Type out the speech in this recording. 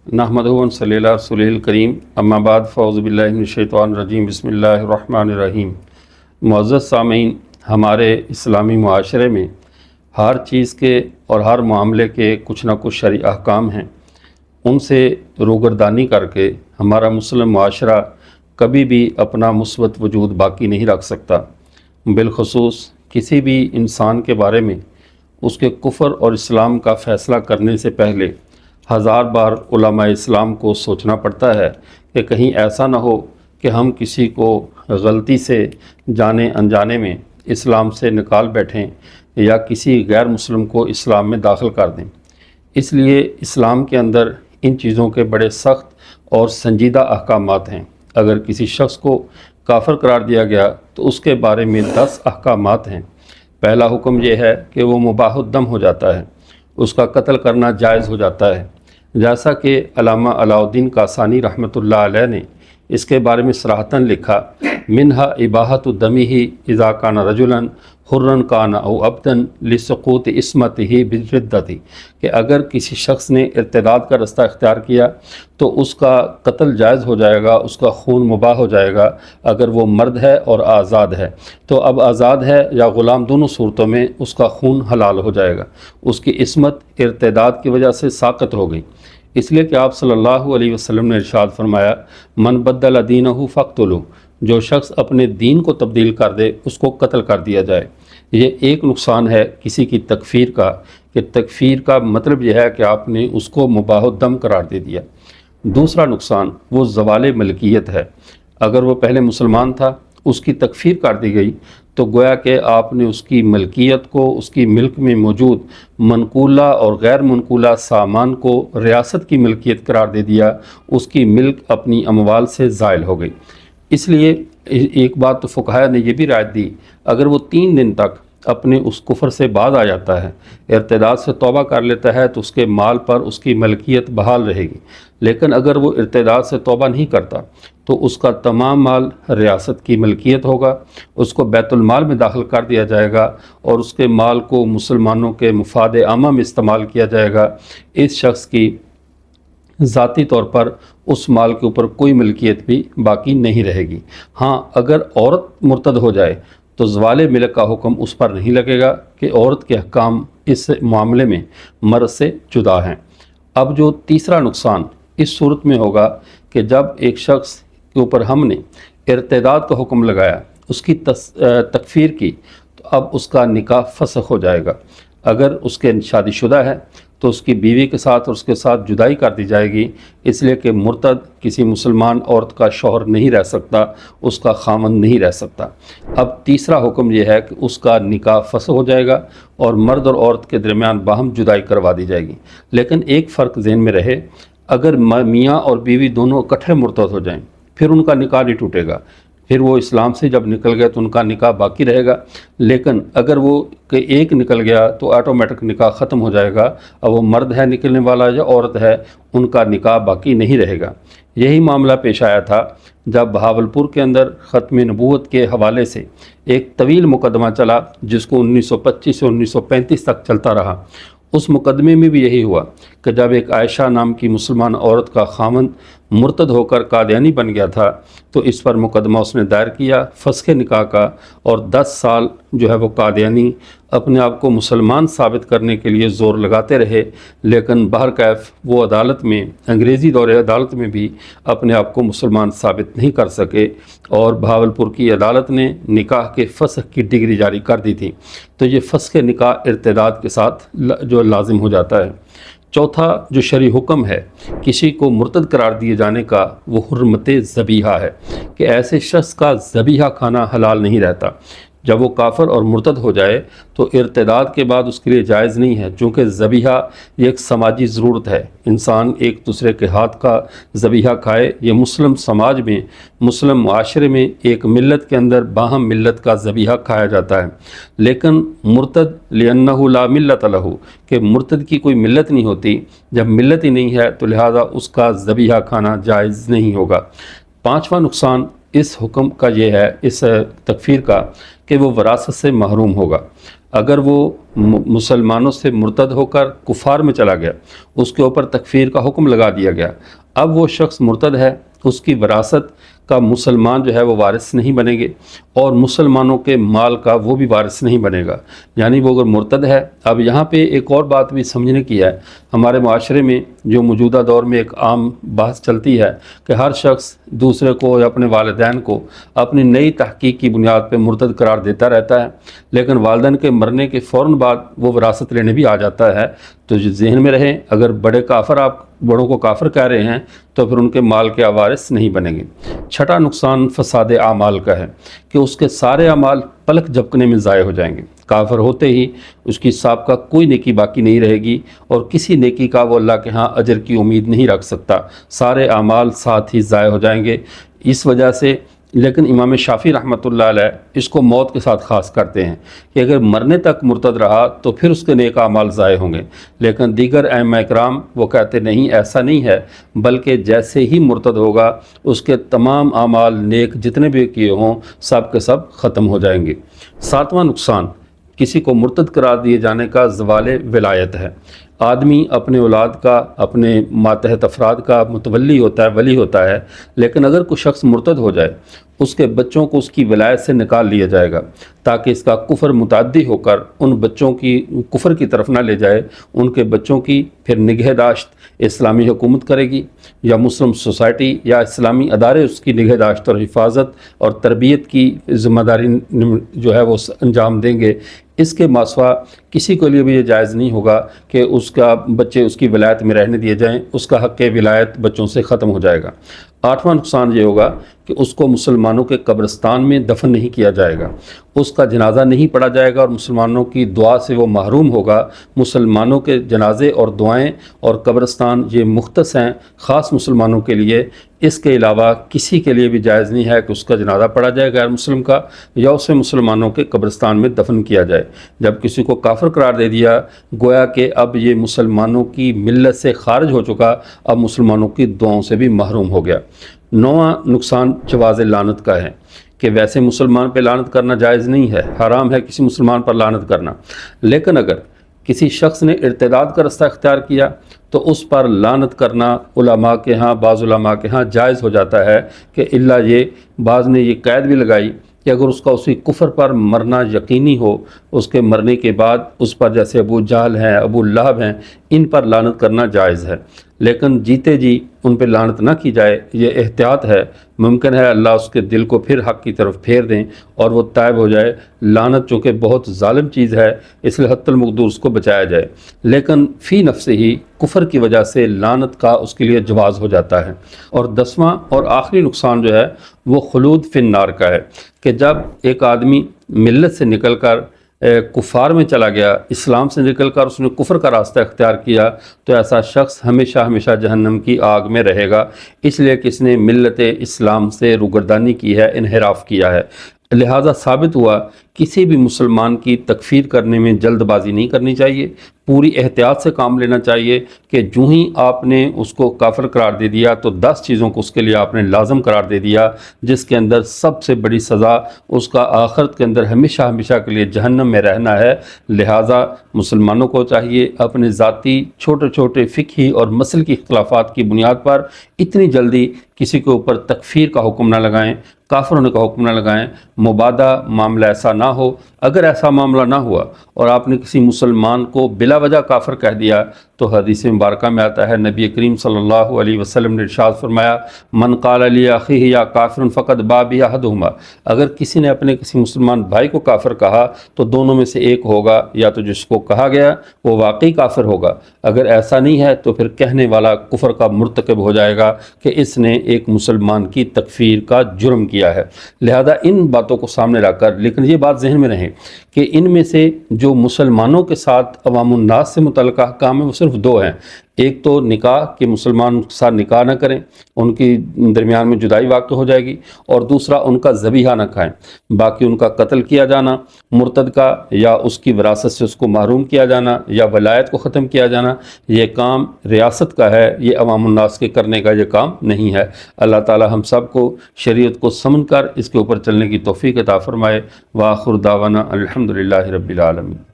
نحمدہ و نصلی علی رسولہ الکریم اما بعد فاعوذ باللہ من الشیطان الرجیم بسم اللہ الرحمن الرحیم۔ معزز سامعین، ہمارے اسلامی معاشرے میں ہر چیز کے اور ہر معاملے کے کچھ نہ کچھ شرعی احکام ہیں، ان سے روگردانی کر کے ہمارا مسلم معاشرہ کبھی بھی اپنا مثبت وجود باقی نہیں رکھ سکتا۔ بالخصوص کسی بھی انسان کے بارے میں اس کے کفر اور اسلام کا فیصلہ کرنے سے پہلے ہزار بار علماء اسلام کو سوچنا پڑتا ہے کہ کہیں ایسا نہ ہو کہ ہم کسی کو غلطی سے جانے انجانے میں اسلام سے نکال بیٹھیں یا کسی غیر مسلم کو اسلام میں داخل کر دیں۔ اس لیے اسلام کے اندر ان چیزوں کے بڑے سخت اور سنجیدہ احکامات ہیں۔ اگر کسی شخص کو کافر قرار دیا گیا تو اس کے بارے میں 10 احکامات ہیں۔ پہلا حکم یہ ہے کہ وہ مباح الدم ہو جاتا ہے، اس کا قتل کرنا جائز ہو جاتا ہے، جیسا کہ علامہ علاء الدین کاسانی رحمۃ اللہ علیہ نے اس کے بارے میں صراحتاً لکھا، منہا اباحۃ دمہ اذا کان رجلا حرا کان او عبدا لسقوط عصمتہ بالردۃ، کہ اگر کسی شخص نے ارتداد کا رستہ اختیار کیا تو اس کا قتل جائز ہو جائے گا، اس کا خون مباح ہو جائے گا اگر وہ مرد ہے اور آزاد ہے۔ تو اب آزاد ہے یا غلام، دونوں صورتوں میں اس کا خون حلال ہو جائے گا، اس کی عصمت ارتداد کی وجہ سے ساقط ہو گئی۔ اس لیے کہ آپ صلی اللہ علیہ وسلم نے ارشاد فرمایا، من بدل دینہ فاقتلوہ، جو شخص اپنے دین کو تبدیل کر دے اس کو قتل کر دیا جائے۔ یہ ایک نقصان ہے کسی کی تکفیر کا، کہ تکفیر کا مطلب یہ ہے کہ آپ نے اس کو مباح الدم قرار دے دیا۔ دوسرا نقصان وہ زوال ملکیت ہے۔ اگر وہ پہلے مسلمان تھا، اس کی تکفیر کر دی گئی تو گویا کہ آپ نے اس کی ملکیت کو، اس کی ملک میں موجود منقولہ اور غیر منقولہ سامان کو ریاست کی ملکیت قرار دے دیا، اس کی ملک اپنی اموال سے زائل ہو گئی۔ اس لیے ایک بات تو فقہاء نے یہ بھی رائے دی، اگر وہ 3 دن تک اپنے اس کفر سے باز آ جاتا ہے، ارتداد سے توبہ کر لیتا ہے، تو اس کے مال پر اس کی ملکیت بحال رہے گی۔ لیکن اگر وہ ارتداد سے توبہ نہیں کرتا تو اس کا تمام مال ریاست کی ملکیت ہوگا، اس کو بیت المال میں داخل کر دیا جائے گا اور اس کے مال کو مسلمانوں کے مفاد عامہ میں استعمال کیا جائے گا۔ اس شخص کی ذاتی طور پر اس مال کے اوپر کوئی ملکیت بھی باقی نہیں رہے گی۔ ہاں، اگر عورت مرتد ہو جائے تو زوال ملک کا حکم اس پر نہیں لگے گا، کہ عورت کے احکام اس معاملے میں مرد سے جدا ہیں۔ اب جو تیسرا نقصان اس صورت میں ہوگا کہ جب ایک شخص کے اوپر ہم نے ارتداد کا حکم لگایا، اس کی تکفیر کی، تو اب اس کا نکاح فسخ ہو جائے گا۔ اگر اس کے شادی شدہ ہے تو اس کی بیوی کے ساتھ اور اس کے ساتھ جدائی کر دی جائے گی، اس لیے کہ مرتد کسی مسلمان عورت کا شوہر نہیں رہ سکتا، اس کا خامند نہیں رہ سکتا۔ اب تیسرا حکم یہ ہے کہ اس کا نکاح فسخ ہو جائے گا اور مرد اور عورت کے درمیان باہم جدائی کروا دی جائے گی۔ لیکن ایک فرق ذہن میں رہے، اگر میاں اور بیوی دونوں اکٹھے مرتد ہو جائیں پھر ان کا نکاح نہیں ٹوٹے گا، پھر وہ اسلام سے جب نکل گئے تو ان کا نکاح باقی رہے گا۔ لیکن اگر وہ کہ ایک نکل گیا تو آٹومیٹک نکاح ختم ہو جائے گا، اب وہ مرد ہے نکلنے والا یا عورت ہے، ان کا نکاح باقی نہیں رہے گا۔ یہی معاملہ پیش آیا تھا جب بہاولپور کے اندر ختم نبوت کے حوالے سے ایک طویل مقدمہ چلا، جس کو 1925 سے 1935 تک چلتا رہا۔ اس مقدمے میں بھی یہی ہوا کہ جب ایک عائشہ نام کی مسلمان عورت کا خامند مرتد ہو کر قادیانی بن گیا تھا تو اس پر مقدمہ اس نے دائر کیا فسخ نکاح کا، اور 10 سال جو ہے وہ قادیانی اپنے آپ کو مسلمان ثابت کرنے کے لیے زور لگاتے رہے، لیکن بہرکیف وہ عدالت میں، انگریزی دور عدالت میں بھی اپنے آپ کو مسلمان ثابت نہیں کر سکے، اور بہاولپور کی عدالت نے نکاح کے فسخ کی ڈگری جاری کر دی تھی۔ تو یہ فسخ نکاح ارتداد کے ساتھ جو لازم ہو جاتا ہے۔ چوتھا جو شرعی حکم ہے کسی کو مرتد قرار دیے جانے کا، وہ حرمت ذبیحہ ہے، کہ ایسے شخص کا ذبیحہ کھانا حلال نہیں رہتا۔ جب وہ کافر اور مرتد ہو جائے تو ارتداد کے بعد اس کے لیے جائز نہیں ہے، چونکہ ذبیحہ یہ ایک سماجی ضرورت ہے، انسان ایک دوسرے کے ہاتھ کا ذبیحہ کھائے۔ یہ مسلم سماج میں، مسلم معاشرے میں، ایک ملت کے اندر باہم ملت کا ذبیحہ کھایا جاتا ہے۔ لیکن مرتد لِأَنَّهُ لَا مِلَّةَ لَهُ، کہ مرتد کی کوئی ملت نہیں ہوتی، جب ملت ہی نہیں ہے تو لہذا اس کا ذبیحہ کھانا جائز نہیں ہوگا۔ پانچواں نقصان اس حکم کا یہ ہے، اس تکفیر کا، کہ وہ وراثت سے محروم ہوگا۔ اگر وہ مسلمانوں سے مرتد ہو کر کفار میں چلا گیا، اس کے اوپر تکفیر کا حکم لگا دیا گیا، اب وہ شخص مرتد ہے، اس کی وراثت کا مسلمان جو ہے وہ وارث نہیں بنے گے، اور مسلمانوں کے مال کا وہ بھی وارث نہیں بنے گا، یعنی وہ اگر مرتد ہے۔ اب یہاں پہ ایک اور بات بھی سمجھنے کی ہے، ہمارے معاشرے میں جو موجودہ دور میں ایک عام بحث چلتی ہے کہ ہر شخص دوسرے کو یا اپنے والدین کو اپنی نئی تحقیق کی بنیاد پہ مرتد قرار دیتا رہتا ہے، لیکن والدین کے مرنے کے فوراً بعد وہ وراثت لینے بھی آ جاتا ہے۔ تو جو ذہن میں رہے، اگر آپ بڑوں کو کافر کہہ رہے ہیں تو پھر ان کے مال کے وارث نہیں بنیں گے۔ چھٹا نقصان فساد اعمال کا ہے کہ اس کے سارے اعمال پلک جھپکنے میں ضائع ہو جائیں گے، کافر ہوتے ہی اس کی سابقہ کوئی نیکی باقی نہیں رہے گی، اور کسی نیکی کا وہ اللہ کے ہاں اجر کی امید نہیں رکھ سکتا، سارے اعمال ساتھ ہی ضائع ہو جائیں گے۔ اس وجہ سے لیکن امام شافعی رحمۃ اللہ علیہ اس کو موت کے ساتھ خاص کرتے ہیں کہ اگر مرنے تک مرتد رہا تو پھر اس کے نیک اعمال ضائع ہوں گے، لیکن دیگر ائمہ کرام وہ کہتے نہیں، ایسا نہیں ہے، بلکہ جیسے ہی مرتد ہوگا اس کے تمام اعمال نیک جتنے بھی کیے ہوں سب کے سب ختم ہو جائیں گے۔ ساتواں نقصان کسی کو مرتد قرار دیے جانے کا زوال ولایت ہے۔ آدمی اپنے اولاد کا، اپنے ماتحت افراد کا متولی ہوتا ہے، ولی ہوتا ہے، لیکن اگر کوئی شخص مرتد ہو جائے اس کے بچوں کو اس کی ولایت سے نکال لیا جائے گا، تاکہ اس کا کفر متعدی ہو کر ان بچوں کی کفر کی طرف نہ لے جائے۔ ان کے بچوں کی پھر نگہداشت اسلامی حکومت کرے گی، یا مسلم سوسائٹی یا اسلامی ادارے اس کی نگہداشت اور حفاظت اور تربیت کی ذمہ داری جو ہے وہ انجام دیں گے۔ اس کے ماسوا کسی کے لیے بھی یہ جائز نہیں ہوگا کہ اس کا بچے اس کی ولایت میں رہنے دیے جائیں، اس کا حق ولایت بچوں سے ختم ہو جائے گا۔ آٹھواں نقصان یہ ہوگا کہ اس کو مسلمانوں کے قبرستان میں دفن نہیں کیا جائے گا، اس کا جنازہ نہیں پڑھا جائے گا، اور مسلمانوں کی دعا سے وہ محروم ہوگا۔ مسلمانوں کے جنازے اور دعائیں اور قبرستان یہ مختص ہیں خاص مسلمانوں کے لیے، اس کے علاوہ کسی کے لیے بھی جائز نہیں ہے کہ اس کا جنازہ پڑھا جائے غیر مسلم کا، یا اسے مسلمانوں کے قبرستان میں دفن کیا جائے۔ جب کسی کو کافر قرار دے دیا، گویا کہ اب یہ مسلمانوں کی ملت سے خارج ہو چکا، اب مسلمانوں کی دعاؤں سے بھی محروم ہو گیا۔ نواں نقصان جواز لعنت کا ہے کہ ویسے مسلمان پہ لعنت کرنا جائز نہیں ہے، حرام ہے کسی مسلمان پر لعنت کرنا، لیکن اگر کسی شخص نے ارتداد کا رستہ اختیار کیا تو اس پر لعنت کرنا علماء کے ہاں، بعض علماء کے ہاں جائز ہو جاتا ہے، کہ الا یہ بعض نے یہ قید بھی لگائی کہ اگر اس کا اسی کفر پر مرنا یقینی ہو، اس کے مرنے کے بعد اس پر جیسے ابو جہل ہیں، ابو لہب ہیں، ان پر لعنت کرنا جائز ہے، لیکن جیتے جی ان پہ لعنت نہ کی جائے، یہ احتیاط ہے۔ ممکن ہے اللہ اس کے دل کو پھر حق کی طرف پھیر دیں اور وہ تائب ہو جائے۔ لعنت چونکہ بہت ظالم چیز ہے، اس لیے حتی المقدور اس کو بچایا جائے، لیکن فی نفس ہی کفر کی وجہ سے لعنت کا اس کے لیے جواز ہو جاتا ہے۔ اور دسواں اور آخری نقصان جو ہے وہ خلود فی النار کا ہے کہ جب ایک آدمی ملت سے نکل کر کفار میں چلا گیا، اسلام سے نکل کر اس نے کفر کا راستہ اختیار کیا، تو ایسا شخص ہمیشہ ہمیشہ جہنم کی آگ میں رہے گا، اس لیے کہ اس نے ملت اسلام سے روگردانی کی ہے، انحراف کیا ہے۔ لہٰذا ثابت ہوا کسی بھی مسلمان کی تکفیر کرنے میں جلد بازی نہیں کرنی چاہیے، پوری احتیاط سے کام لینا چاہیے کہ جو ہی آپ نے اس کو کافر قرار دے دیا تو 10 چیزوں کو اس کے لیے آپ نے لازم قرار دے دیا، جس کے اندر سب سے بڑی سزا اس کا آخرت کے اندر ہمیشہ ہمیشہ کے لیے جہنم میں رہنا ہے۔ لہٰذا مسلمانوں کو چاہیے اپنے ذاتی چھوٹے چھوٹے فقہی اور مسلکی اختلافات کی بنیاد پر اتنی جلدی کسی کے اوپر تکفیر کا حکم نہ لگائیں، کافر ہونے کا حکم نہ لگائیں۔ مبادہ معاملہ ایسا نہ ہو، اگر ایسا معاملہ نہ ہوا اور آپ نے کسی مسلمان کو بلا وجہ کافر کہہ دیا تو حدیث مبارکہ میں آتا ہے، نبی کریم صلی اللہ علیہ وسلم نے ارشاد فرمایا، من قال لی اخیہ یا کافر فقد باء بہ احدہما، اگر کسی نے اپنے کسی مسلمان بھائی کو کافر کہا تو دونوں میں سے ایک ہوگا، یا تو جس کو کہا گیا وہ واقعی کافر ہوگا، اگر ایسا نہیں ہے تو پھر کہنے والا کفر کا مرتکب ہو جائے گا کہ اس نے ایک مسلمان کی تکفیر کا جرم کیا ہے۔ لہذا ان باتوں کو سامنے رکھ کر، لیکن یہ بات ذہن میں رہے کہ ان میں سے جو مسلمانوں کے ساتھ عوام الناس سے متعلقہ احکام ہیں وہ صرف 2 ہیں، ایک تو نکاح کہ مسلمان کے ساتھ نکاح نہ کریں، ان کی درمیان میں جدائی واقع ہو جائے گی، اور دوسرا ان کا ذبیحہ نہ کھائیں۔ باقی ان کا قتل کیا جانا مرتد کا، یا اس کی وراثت سے اس کو محروم کیا جانا، یا ولایت کو ختم کیا جانا، یہ کام ریاست کا ہے، یہ عوام الناس کے کرنے کا یہ کام نہیں ہے۔ اللہ تعالی ہم سب کو شریعت کو سمجھ کر اس کے اوپر چلنے کی توفیق عطا فرمائے۔ وآخر دعوانا الحمدللہ رب العالمین۔